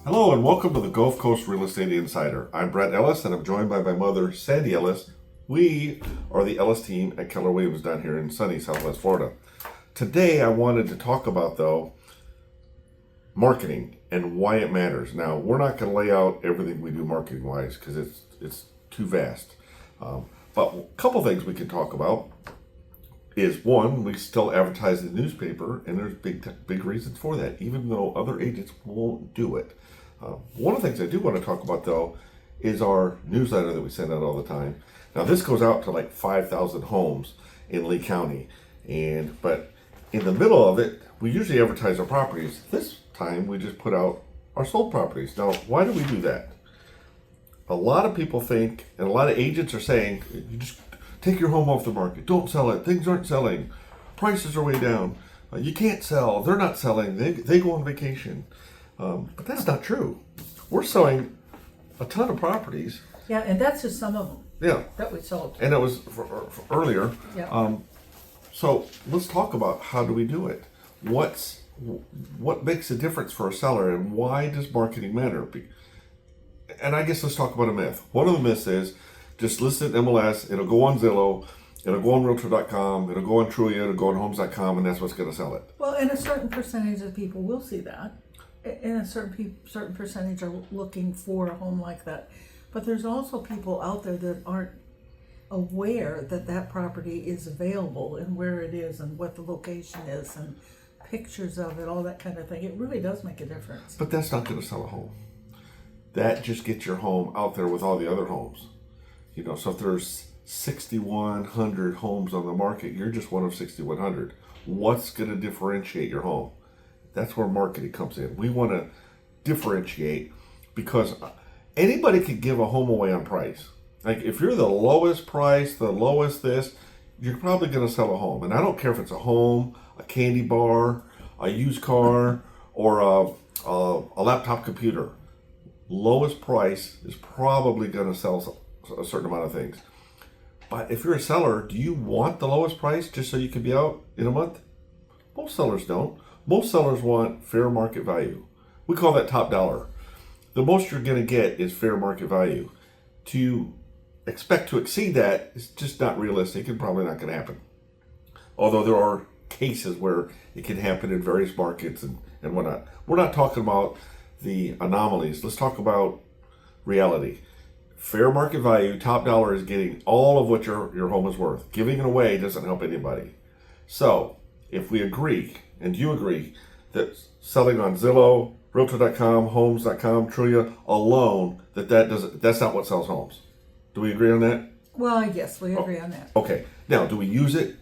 Hello and welcome to the Gulf Coast Real Estate Insider. I'm Brett Ellis and I'm joined by my mother, Sandy Ellis. We are the Ellis team at Keller Williams down here in sunny Southwest Florida. Today I wanted to talk about, though, marketing and why it matters. Now, we're not going to lay out everything we do marketing-wise because it's too vast. But a couple things we can talk about is, one, we still advertise in the newspaper, and there's big reasons for that, even though other agents won't do it. One of the things I do want to talk about, though, is our newsletter that we send out all the time. Now, this goes out to like 5,000 homes in Lee County, but in the middle of it, we usually advertise our properties. This time, we just put out our sold properties. Now, why do we do that? A lot of people think, and a lot of agents are saying, you just take your home off the market. Don't sell it. Things aren't selling. Prices are way down. You can't sell. They're not selling. They go on vacation. But that's not true. We're selling a ton of properties. Yeah, and that's just some of them. Yeah. That we sold. And it was for earlier. Yeah. So let's talk about how do we do it. What makes a difference for a seller, and why does marketing matter? And I guess let's talk about a myth. One of the myths is just list it in MLS, it'll go on Zillow, it'll go on Realtor.com, it'll go on Trulia, it'll go on Homes.com, and that's what's going to sell it. Well, and a certain percentage of people will see that, and a certain percentage are looking for a home like that. But there's also people out there that aren't aware that that property is available and where it is and what the location is and pictures of it, all that kind of thing. It really does make a difference. But that's not going to sell a home. That just gets your home out there with all the other homes. So if there's 6,100 homes on the market, you're just one of 6,100. What's going to differentiate your home? That's where marketing comes in. We want to differentiate because anybody could give a home away on price. Like if you're the lowest price, the lowest this, you're probably going to sell a home. And I don't care if it's a home, a candy bar, a used car, or a laptop computer. Lowest price is probably going to sell a certain amount of things. But if you're a seller, do you want the lowest price just so you can be out in a month? Most sellers don't. Most sellers want fair market value. We call that top dollar. The most you're going to get is fair market value. To expect to exceed that is just not realistic and probably not going to happen. Although there are cases where it can happen in various markets and whatnot. We're not talking about the anomalies. Let's talk about reality. Fair market value, top dollar is getting all of what your home is worth. Giving it away doesn't help anybody. So if we agree, and you agree, that selling on Zillow, Realtor.com, Homes.com, Trulia alone, that's not what sells homes. Do we agree on that? Well, yes, we agree on that. Okay. Now, do we use it?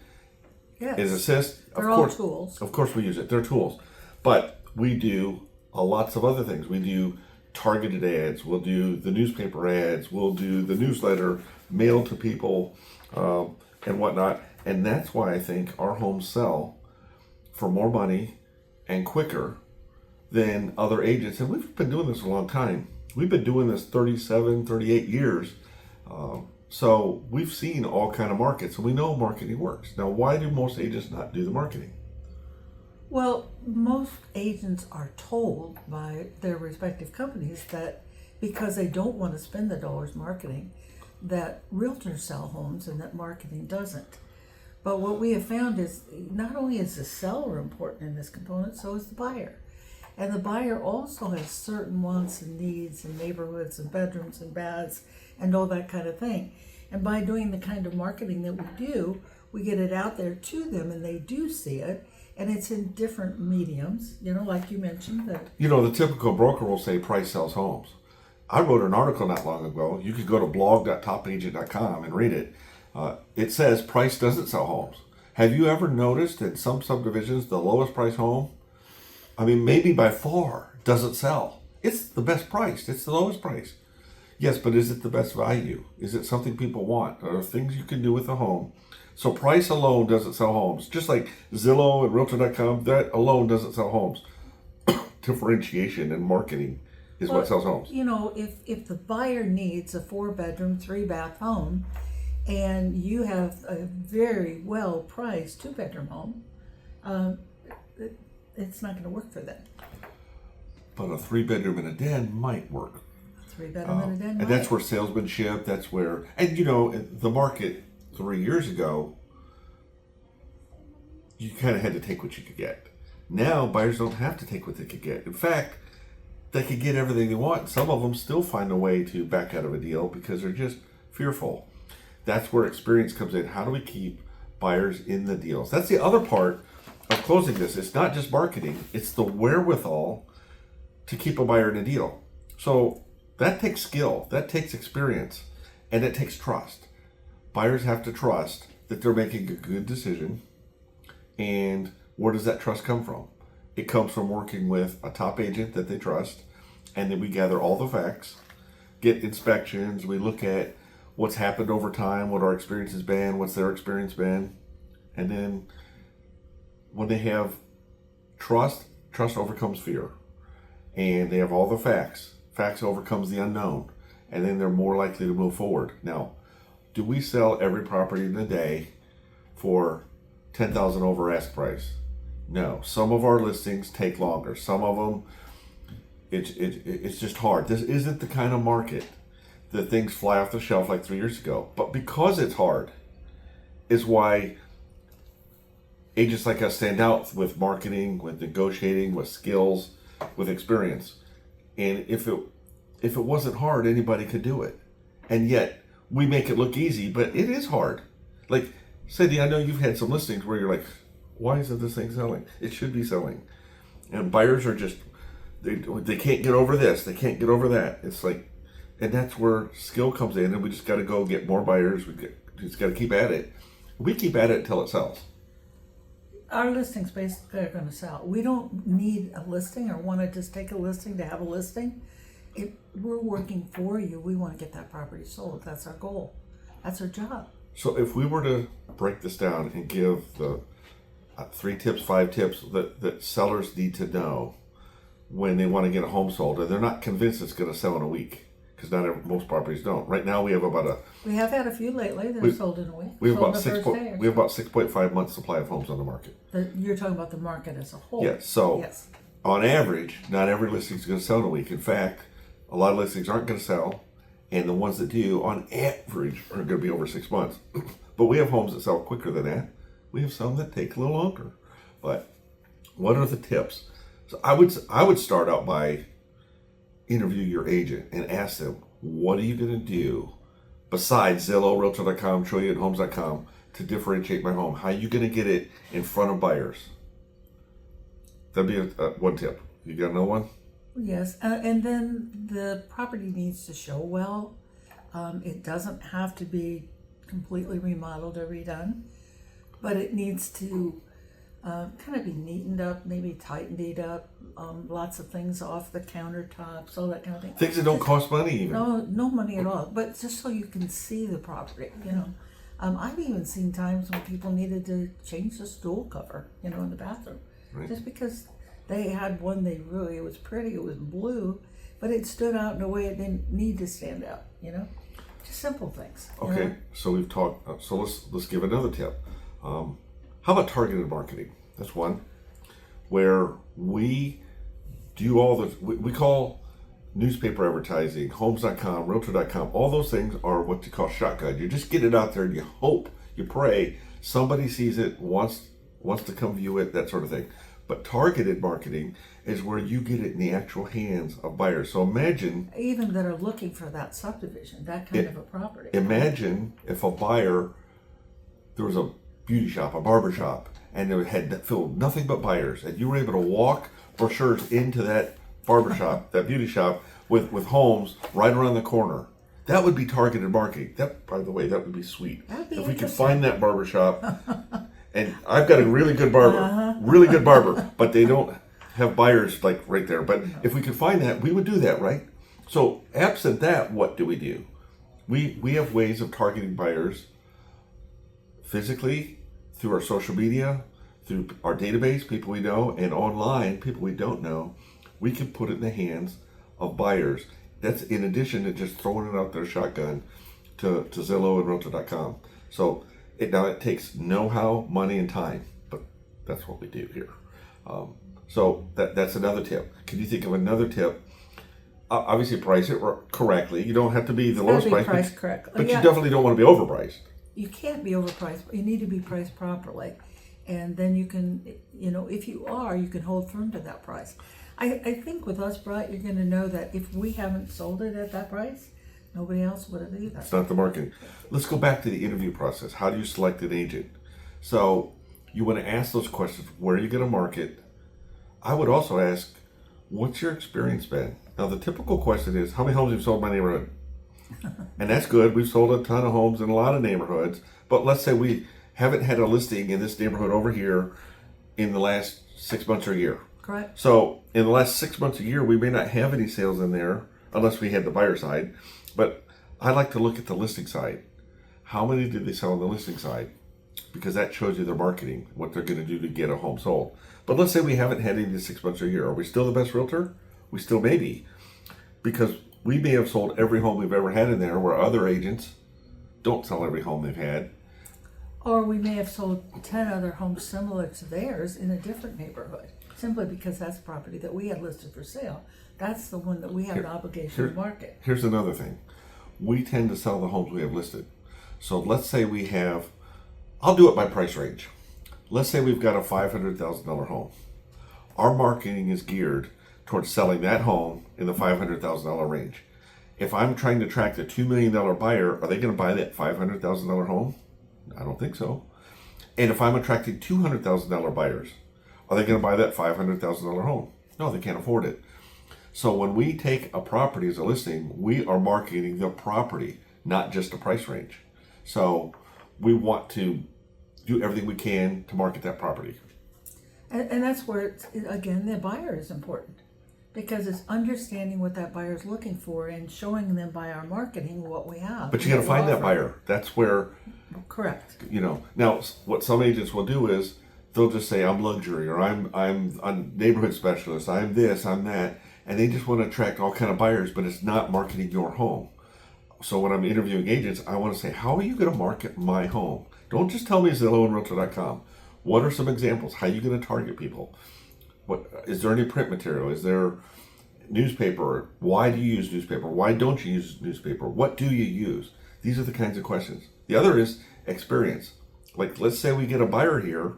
Yes. As assist? They're all tools. Of course we use it. They're tools. But we do lots of other things. We do targeted ads, we'll do the newspaper ads, we'll do the newsletter, mail to people, and whatnot. And that's why I think our homes sell for more money and quicker than other agents. And we've been doing this a long time. We've been doing this 37, 38 years. So we've seen all kind of markets, and we know marketing works. Now, why do most agents not do the marketing? Well, most agents are told by their respective companies that because they don't want to spend the dollars marketing, that realtors sell homes and that marketing doesn't. But what we have found is not only is the seller important in this component, so is the buyer. And the buyer also has certain wants and needs and neighborhoods and bedrooms and baths and all that kind of thing. And by doing the kind of marketing that we do, we get it out there to them and they do see it. And it's in different mediums, like you mentioned. The typical broker will say price sells homes. I wrote an article not long ago. You could go to blog.topagent.com and read it. It says price doesn't sell homes. Have you ever noticed in some subdivisions the lowest price home, maybe by far, doesn't sell? It's the best priced. It's the lowest price. Yes, but is it the best value? Is it something people want? Are there things you can do with a home? So price alone doesn't sell homes. Just like Zillow and Realtor.com, that alone doesn't sell homes. Differentiation and marketing is what sells homes. If the buyer needs a 4-bedroom, 3-bath home, and you have a very well-priced 2-bedroom home, it's not going to work for them. but a 3-bedroom and a den might work. 3-bedroom and a den. And that's where salesmanship, that's where, and you know, the market 3 years ago, you kind of had to take what you could get. Now, buyers don't have to take what they could get. In fact, they could get everything they want. Some of them still find a way to back out of a deal because they're just fearful. That's where experience comes in. How do we keep buyers in the deals? That's the other part of closing this. It's not just marketing, it's the wherewithal to keep a buyer in a deal. So that takes skill, that takes experience, and it takes trust. Buyers have to trust that they're making a good decision. And where does that trust come from? It comes from working with a top agent that they trust, and then we gather all the facts, get inspections, we look at what's happened over time, what our experience has been, what's their experience been, and then when they have trust overcomes fear, and they have all the facts. Facts overcomes the unknown, and then they're more likely to move forward. Now, do we sell every property in the day for $10,000 over ask price? No. Some of our listings take longer. Some of them, it's just hard. This isn't the kind of market that things fly off the shelf like 3 years ago. But because it's hard, is why agents like us stand out with marketing, with negotiating, with skills, with experience. And if it wasn't hard, anybody could do it. And yet we make it look easy, but it is hard. Like, Cindy, I know you've had some listings where you're like, why isn't this thing selling? It should be selling. And buyers are just, they can't get over this, they can't get over that. It's like, and that's where skill comes in, and we just got to go get more buyers. We just got to keep at it. We keep at it until it sells. Our listings basically are going to sell. We don't need a listing or want to just take a listing to have a listing. If we're working for you, we want to get that property sold. That's our goal. That's our job. So if we were to break this down and give the 3 tips, 5 tips that sellers need to know when they want to get a home sold, and they're not convinced it's going to sell in a week, because most properties don't. Right now we have about we have had a few lately that are sold in a week. We have about 6.5 months supply of homes on the market. You're talking about the market as a whole. Yes. So yes. On average, not every listing is going to sell in a week. In fact, a lot of listings aren't going to sell, and the ones that do, on average, are going to be over 6 months. But we have homes that sell quicker than that. We have some that take a little longer. But what are the tips? So I would start out by interview your agent and ask them, what are you going to do besides Zillow, Realtor.com, TrillionHomes.com to differentiate my home? How are you going to get it in front of buyers? That'd be one tip. You got another one? Yes, and then the property needs to show well. It doesn't have to be completely remodeled or redone, but it needs to kind of be neatened up, maybe tightened it up, lots of things off the countertops, all that kind of thing. Things that don't cost money even. No money at all, but just so you can see the property, you know. I've even seen times when people needed to change the stool cover, you know, in the bathroom. Right. Just because they had one it was pretty, it was blue, but it stood out in a way it didn't need to stand out, you know. Just simple things. Okay, know? So we've talked, so let's give another tip. How about targeted marketing? That's one where we do all we call newspaper advertising, homes.com, realtor.com, all those things are what you call shotgun. You just get it out there and you hope, you pray, somebody sees it, wants to come view it, that sort of thing. But targeted marketing is where you get it in the actual hands of buyers. So imagine, even that are looking for that subdivision, that kind of a property. Imagine if a buyer, there was a beauty shop, a barber shop, and it had filled nothing but buyers, and you were able to walk brochures into that barber shop, that beauty shop, with homes right around the corner. That would be targeted marketing. That, by the way, that would be sweet. If we could find that barber shop, and I've got a really good barber, but they don't have buyers like right there. But if we could find that, we would do that, right? So absent that, what do? We have ways of targeting buyers physically, through our social media, through our database, people we know, and online, people we don't know. We can put it in the hands of buyers. That's in addition to just throwing it out there shotgun to Zillow and Realtor.com. So it takes know-how, money, and time, but that's what we do here. So that's another tip. Can you think of another tip? Obviously, price it correctly. You don't have to be the lowest price, priced correctly. but you definitely don't want to be overpriced. You can't be overpriced, but you need to be priced properly. And then you can, if you are, you can hold firm to that price. I think with us, Bright, you're going to know that if we haven't sold it at that price, nobody else would have either. It's not the marketing. Let's go back to the interview process. How do you select an agent? So you want to ask those questions. Where are you going to market? I would also ask, what's your experience been? Now, the typical question is, how many homes have you sold in my neighborhood? And that's good. We've sold a ton of homes in a lot of neighborhoods. But let's say we haven't had a listing in this neighborhood over here in the last 6 months or a year. Correct. So in the last 6 months or a year, we may not have any sales in there unless we had the buyer side. But I like to look at the listing side. How many did they sell on the listing side? Because that shows you their marketing, what they're going to do to get a home sold. But let's say we haven't had any in 6 months or a year. Are we still the best realtor? We still may be. Because we may have sold every home we've ever had in there, where other agents don't sell every home they've had. Or we may have sold 10 other homes similar to theirs in a different neighborhood, simply because that's the property that we had listed for sale. That's the one that we have an obligation to market. Here's another thing. We tend to sell the homes we have listed. So let's say we have, I'll do it by price range. Let's say we've got a $500,000 home. Our marketing is geared towards selling that home in the $500,000 range. If I'm trying to attract a $2 million buyer, are they going to buy that $500,000 home? I don't think so. And if I'm attracting $200,000 buyers, are they going to buy that $500,000 home? No, they can't afford it. So when we take a property as a listing, we are marketing the property, not just a price range. So we want to do everything we can to market that property. And that's where, again, the buyer is important. Because it's understanding what that buyer is looking for and showing them by our marketing what we have. But you got to find that buyer. That's where. Correct. Now what some agents will do is they'll just say, I'm luxury, or I'm a neighborhood specialist, I'm this, I'm that, and they just want to attract all kind of buyers, but it's not marketing your home. So when I'm interviewing agents, I want to say, how are you going to market my home? Don't just tell me Zillow and Realtor.com. What are some examples? How are you going to target people? What is there any print material? Is there newspaper? Why do you use newspaper? Why don't you use newspaper? What do you use? These are the kinds of questions. The other is experience. Like, let's say we get a buyer here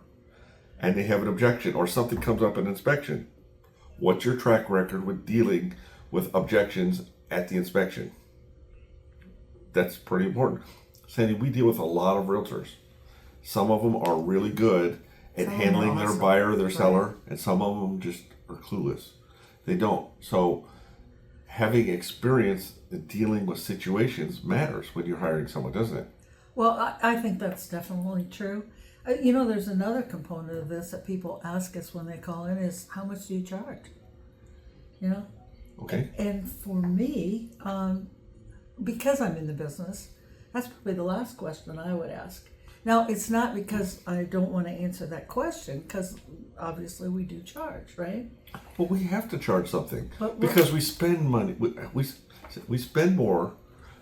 and they have an objection, or something comes up in inspection. What's your track record with dealing with objections at the inspection? That's pretty important. Sandy, we deal with a lot of realtors. Some of them are really good at handling their buyer, their seller, and some of them just are clueless. They don't. So having experience in dealing with situations matters when you're hiring someone, doesn't it? Well, I think that's definitely true. There's another component of this that people ask us when they call in is, how much do you charge? Okay. And for me, because I'm in the business, that's probably the last question I would ask. Now, it's not because I don't want to answer that question, because obviously we do charge, right? Well, we have to charge something because we spend money. We spend more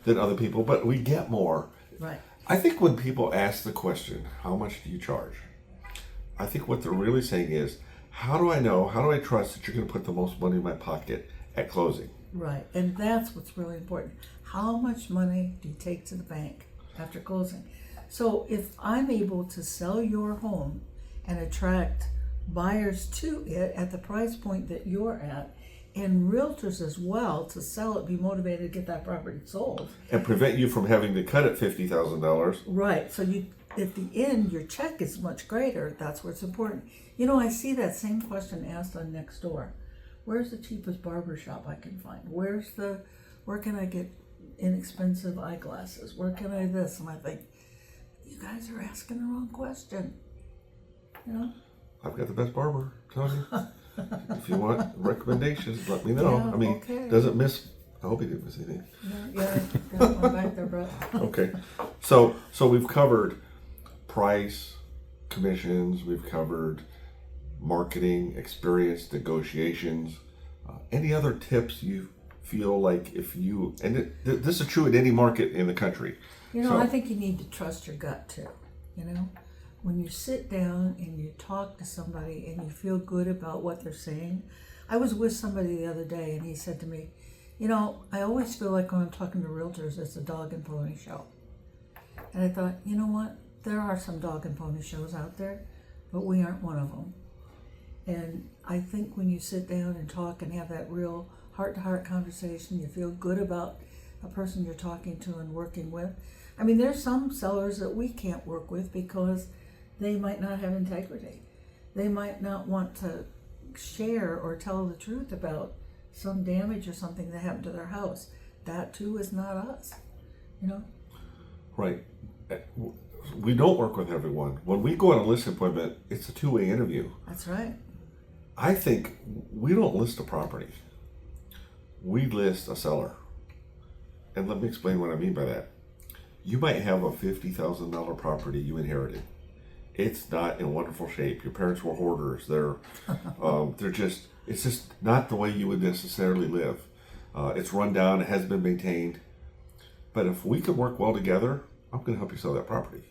than other people, but we get more. Right. I think when people ask the question, how much do you charge? I think what they're really saying is, how do I know, how do I trust that you're going to put the most money in my pocket at closing? Right. And that's what's really important. How much money do you take to the bank after closing? So if I'm able to sell your home and attract buyers to it at the price point that you're at, and realtors as well to sell it, be motivated to get that property sold. And prevent you from having to cut it $50,000. Right. So you, at the end, your check is much greater. That's what's important. I see that same question asked on Nextdoor. Where's the cheapest barber shop I can find? Where can I get inexpensive eyeglasses? Where can I this? And I think, you guys are asking the wrong question. I've got the best barber, I'm telling you. If you want recommendations, let me know. Yeah, I mean, okay. doesn't miss. I hope he didn't miss anything. Yeah, I'm back there, bro. Okay, so we've covered price, commissions. We've covered marketing, experience, negotiations. Any other tips you feel like this is true in any market in the country? I think you need to trust your gut too. when you sit down and you talk to somebody and you feel good about what they're saying. I was with somebody the other day and he said to me, I always feel like when I'm talking to realtors, it's a dog and pony show. And I thought, you know what? There are some dog and pony shows out there, but we aren't one of them. And I think when you sit down and talk and have that real heart-to-heart conversation, you feel good about a person you're talking to and working with. I mean, there's some sellers that we can't work with because they might not have integrity. They might not want to share or tell the truth about some damage or something that happened to their house. That too is not us, Right. We don't work with everyone. When we go on a listing appointment, it's a two-way interview. That's right. I think we don't list a property. We list a seller. And let me explain what I mean by that. You might have a $50,000 property you inherited. It's not in wonderful shape. Your parents were hoarders. It's just not the way you would necessarily live. It's run down. It hasn't been maintained. But if we could work well together, I'm going to help you sell that property.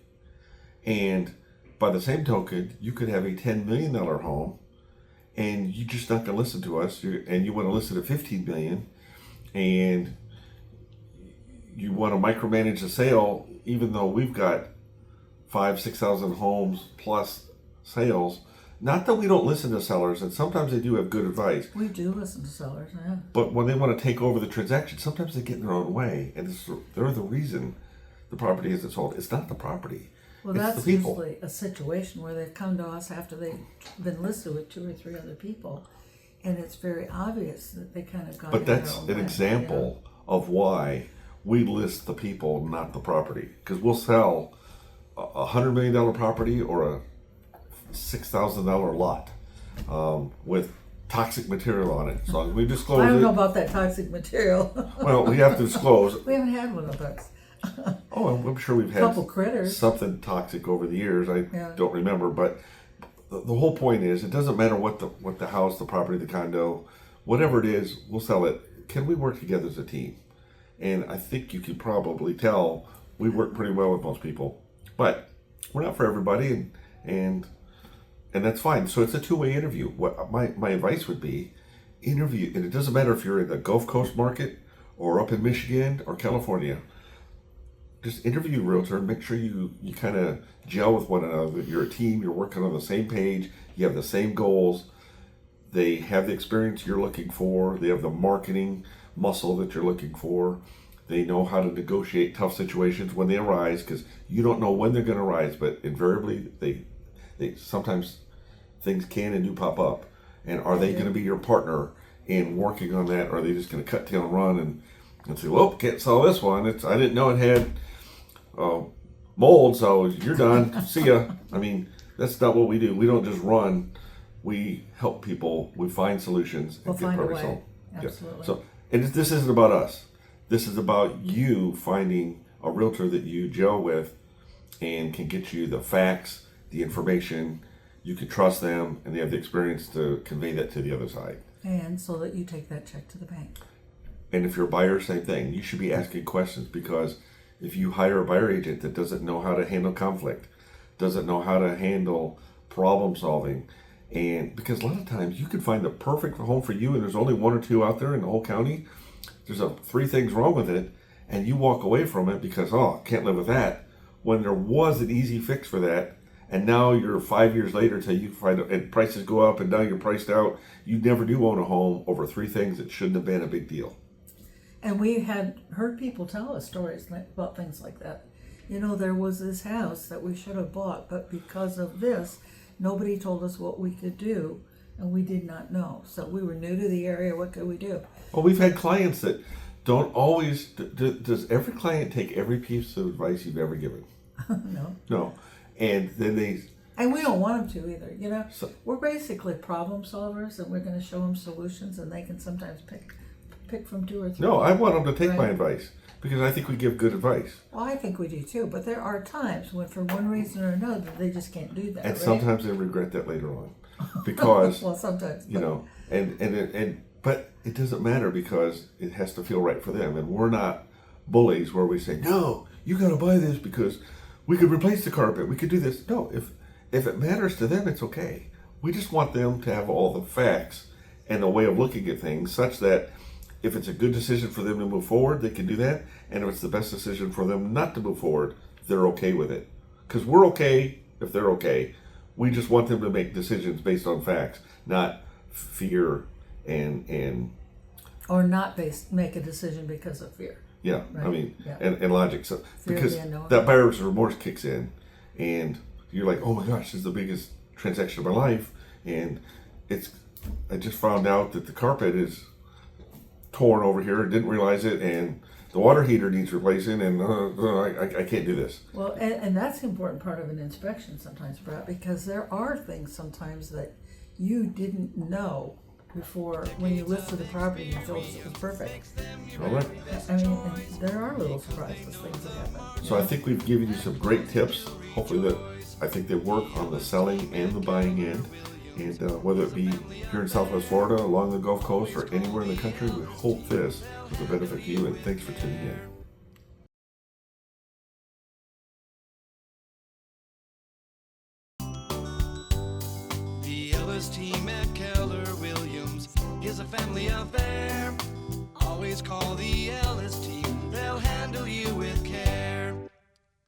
And by the same token, you could have a $10 million home and you're just not going to listen to us. And you want to listen at $15 million and you want to micromanage the sale, even though we've got 5,000-6,000 homes plus sales. Not that we don't listen to sellers, and sometimes they do have good advice. We do listen to sellers, yeah. But when they want to take over the transaction, sometimes they get in their own way, and they're the reason the property isn't sold. It's not the property. Well, it's that's the people. usually a situation where they've come to us after they've been listed with 2 or 3 other people, and it's very obvious that they kind of got But in their that's own an way, example of why we list the people, not the property. Because we'll sell a $100 million property or a $6,000 lot with toxic material on it. So as long as we disclose I don't know it. about that toxic material. Well, we have to disclose. We haven't had one of those. Oh, I'm sure we've had Couple critters. something toxic over the years. I Yeah. don't remember, but the whole point is, it doesn't matter what the house, the property, the condo, whatever it is, we'll sell it. Can we work together as a team? And I think you can probably tell we work pretty well with most people, but we're not for everybody, and that's fine. So it's a two-way interview. What my advice would be, interview, and it doesn't matter if you're in the Gulf Coast market or up in Michigan or California. Just interview a realtor and make sure you kind of gel with one another. You're a team, you're working on the same page, you have the same goals, they have the experience you're looking for, they have the marketing muscle that you're looking for, they know how to negotiate tough situations when they arise, because you don't know when they're going to arise, but invariably they sometimes things can and do pop up. And are they going to be your partner in working on that, or are they just going to cut tail and run and say, well, can't sell this one, I didn't know it had mold, so you're done. See ya. I mean, that's not what we do. We don't just run. We help people. We find solutions and We'll get find a properties way. sold. Absolutely. Yeah. So, and this isn't about us. This is about you finding a realtor that you gel with and can get you the facts, the information. You can trust them, and they have the experience to convey that to the other side. And so that you take that check to the bank. And if you're a buyer, same thing. You should be asking questions, because if you hire a buyer agent that doesn't know how to handle conflict, doesn't know how to handle problem solving, and because a lot of times you can find the perfect home for you and there's only 1 or 2 out there in the whole county, there's 3 things wrong with it, and you walk away from it because, I can't live with that, when there was an easy fix for that, and now you're 5 years later till you find and prices go up and now you're priced out. You never do own a home over 3 things that shouldn't have been a big deal. And we had heard people tell us stories about things like that. There was this house that we should have bought, but because of this, nobody told us what we could do, and we did not know. So we were new to the area. What could we do? Well, we've had clients that don't always. Does every client take every piece of advice you've ever given? No. No. And then And we don't want them to either. So, We're basically problem solvers, and we're going to show them solutions, and they can sometimes pick from 2 or 3. no, I want them to take my Right. advice, because I think we give good advice. Well, I think we do too, but there are times when, for one reason or another, they just can't do that. And right? sometimes they regret that later on, because well, sometimes. but it doesn't matter, because it has to feel right for them, and we're not bullies where we say, no, you got to buy this because we could replace the carpet, we could do this. No, if it matters to them, it's okay. We just want them to have all the facts and a way of looking at things such that if it's a good decision for them to move forward, they can do that. And if it's the best decision for them not to move forward, they're okay with it. Because we're okay if they're okay. We just want them to make decisions based on facts, not fear and Or not make a decision because of fear. yeah, Right. I mean, Yeah. and logic. So Fear of because the unknown. that buyer's remorse kicks in, and you're like, oh my gosh, this is the biggest transaction of my life, and I just found out that the carpet is torn over here. Didn't realize it, and the water heater needs replacing, and I can't do this. Well, and that's the important part of an inspection sometimes, Brett, because there are things sometimes that you didn't know before when you listed the property and told us it was perfect. All right. I mean, and there are little surprises, things that happen. So I think we've given you some great tips. Hopefully I think they work on the selling and the buying end. And whether it be here in Southwest Florida, along the Gulf Coast, or anywhere in the country, we hope this was a benefit to you, and thanks for tuning in. The Ellis team at Keller Williams is a family affair. Always call the Ellis team, they'll handle you with care.